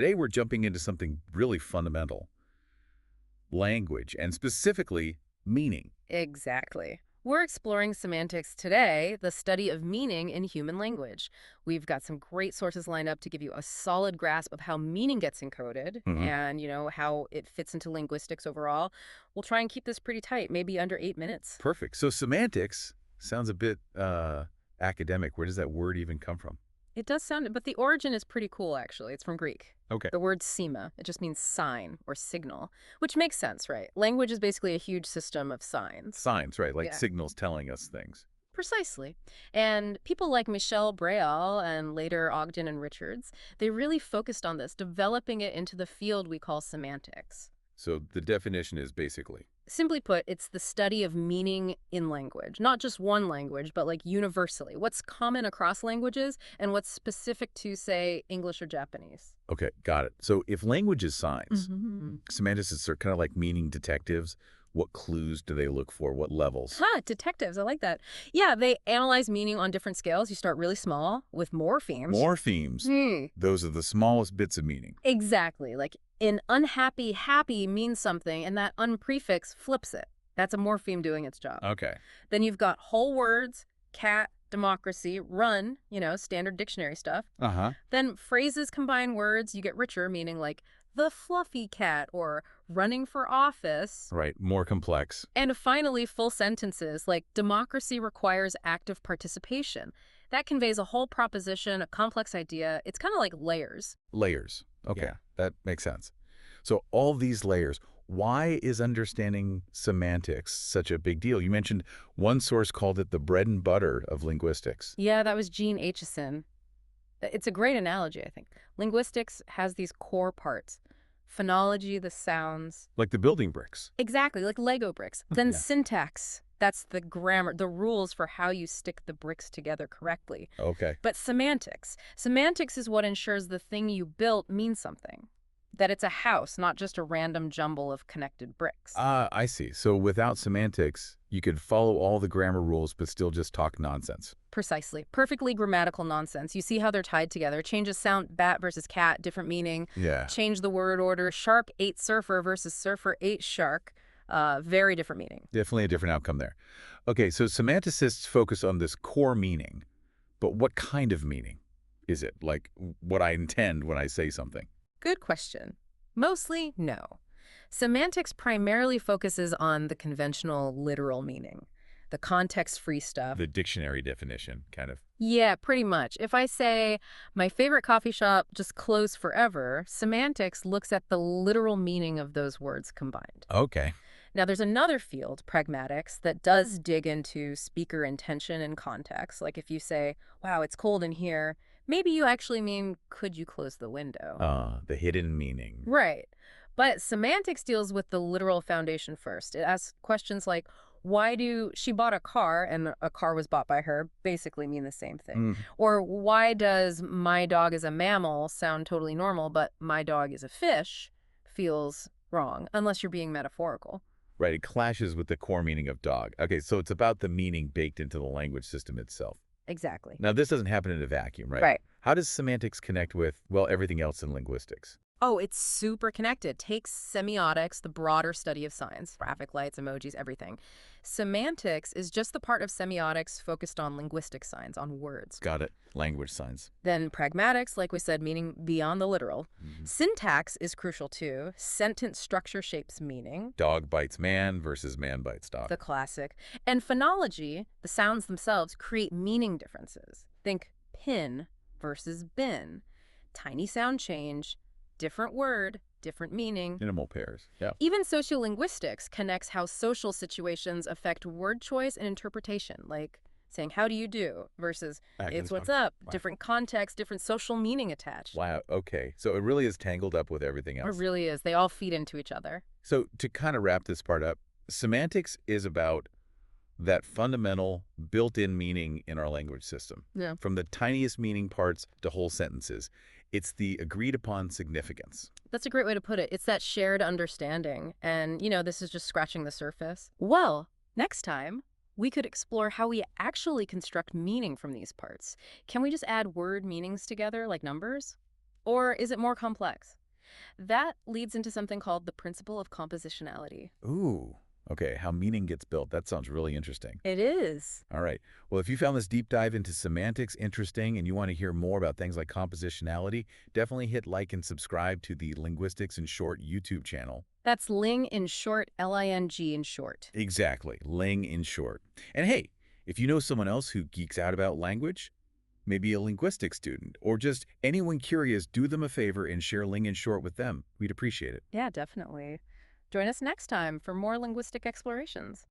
Today we're jumping into something really fundamental, language, and specifically meaning. Exactly. We're exploring semantics today, the study of meaning in human language. We've got some great sources lined up to give you a solid grasp of how meaning gets encoded Hmm. and, how it fits into linguistics overall. We'll try and keep this pretty tight, maybe under 8 minutes. Perfect. So semantics sounds a bit academic. Where does that word even come from? It does sound, but the origin is pretty cool, actually. It's from Greek. Okay. The word sema, it just means sign or signal, which makes sense, right? Language is basically a huge system of signs. Signs, right? Like Yeah. signals telling us things. Precisely. And people like Michel Breal and later Ogden and Richards, they really focused on this, developing it into the field we call semantics. So the definition is basically, Simply put, it's the study of meaning in language, not just one language, but like universally. What's common across languages and what's specific to, say, English or Japanese. okay, got it. So if language is signs, Hmm. semanticists are kind of like meaning detectives. What clues do they look for? What levels? Huh, detectives, I like that. Yeah, they analyze meaning on different scales. You start really small with morphemes. Morphemes. Hmm. Those are the smallest bits of meaning. Exactly. Like an unhappy, happy means something, and that unprefix flips it. That's a morpheme doing its job. Okay. Then you've got whole words, cat, democracy, run, standard dictionary stuff. Uh-huh. Then phrases combine words, you get richer, meaning like the fluffy cat or running for office. Right. More complex. And finally, full sentences like democracy requires active participation. That conveys a whole proposition, a complex idea. It's kind of like layers. Layers. Okay, Yeah. that makes sense. So all these layers, why is understanding semantics such a big deal? You mentioned one source called it the bread and butter of linguistics. Yeah, that was Gene Aitchison. It's a great analogy, I think. Linguistics has these core parts. Phonology, the sounds. Like the building bricks. Exactly, like Lego bricks. Then Yeah. syntax. That's the grammar, the rules for how you stick the bricks together correctly. Okay. But semantics. Semantics is what ensures the thing you built means something. That it's a house, not just a random jumble of connected bricks. Ah, I see. So without semantics, you could follow all the grammar rules but still just talk nonsense. Precisely. Perfectly grammatical nonsense. You see how they're tied together. Changes sound, bat versus cat, different meaning. Yeah. Change the word order. Shark ate surfer versus surfer ate shark. Very different meaning. Definitely a different outcome there. Okay, so semanticists focus on this core meaning, but what kind of meaning is it? Like what I intend when I say something? Good question. Mostly, no. Semantics primarily focuses on the conventional literal meaning, the context-free stuff. The dictionary definition, kind of. Yeah, pretty much. If I say, my favorite coffee shop just closed forever, semantics looks at the literal meaning of those words combined. Okay. Now, there's another field, pragmatics, that does dig into speaker intention and context. Like if you say, wow, it's cold in here, maybe you actually mean, could you close the window? The hidden meaning. Right. But semantics deals with the literal foundation first. It asks questions like, why do she bought a car and a car was bought by her basically mean the same thing? Mm, Or why does my dog is a mammal sound totally normal, but my dog is a fish feels wrong, unless you're being metaphorical? right, it clashes with the core meaning of dog. Okay, so it's about the meaning baked into the language system itself. Exactly. Now, this doesn't happen in a vacuum, right? Right. How does semantics connect with, well, everything else in linguistics? Oh, it's super connected. Take semiotics, the broader study of signs, graphic lights, emojis, everything. Semantics is just the part of semiotics focused on linguistic signs, on words. Got it. Language signs. Then pragmatics, like we said, meaning beyond the literal. Mhm. Syntax is crucial too. Sentence structure shapes meaning, Dog bites man versus man bites dog. the classic. And phonology, the sounds themselves, create meaning differences. Think pin versus bin. Tiny sound change, different word, different meaning. Minimal pairs. Yeah. Even sociolinguistics connects how social situations affect word choice and interpretation, like saying, how do you do versus it's what's up, Wow. different context, different social meaning attached. Wow. Okay. So it really is tangled up with everything It else. really is. They all feed into each other. So to kind of wrap this part up, semantics is about that fundamental built-in meaning in our language system. Yeah. From the tiniest meaning parts to whole sentences. It's the agreed upon significance. That's a great way to put it. It's that shared understanding. And, this is just scratching the surface. Well, next time, we could explore how we actually construct meaning from these parts. Can we just add word meanings together like numbers? Or is it more complex? That leads into something called the principle of compositionality. Ooh, okay, how meaning gets built. That sounds really interesting. It is. All right. Well, if you found this deep dive into semantics interesting and you want to hear more about things like compositionality, definitely hit like and subscribe to the Linguistics in Short YouTube channel. That's Ling in short, Ling in short. Exactly, Ling in short. And hey, if you know someone else who geeks out about language, maybe a linguistics student, or just anyone curious, do them a favor and share Ling in short with them. We'd appreciate it. Yeah, definitely. Join us next time for more linguistic explorations.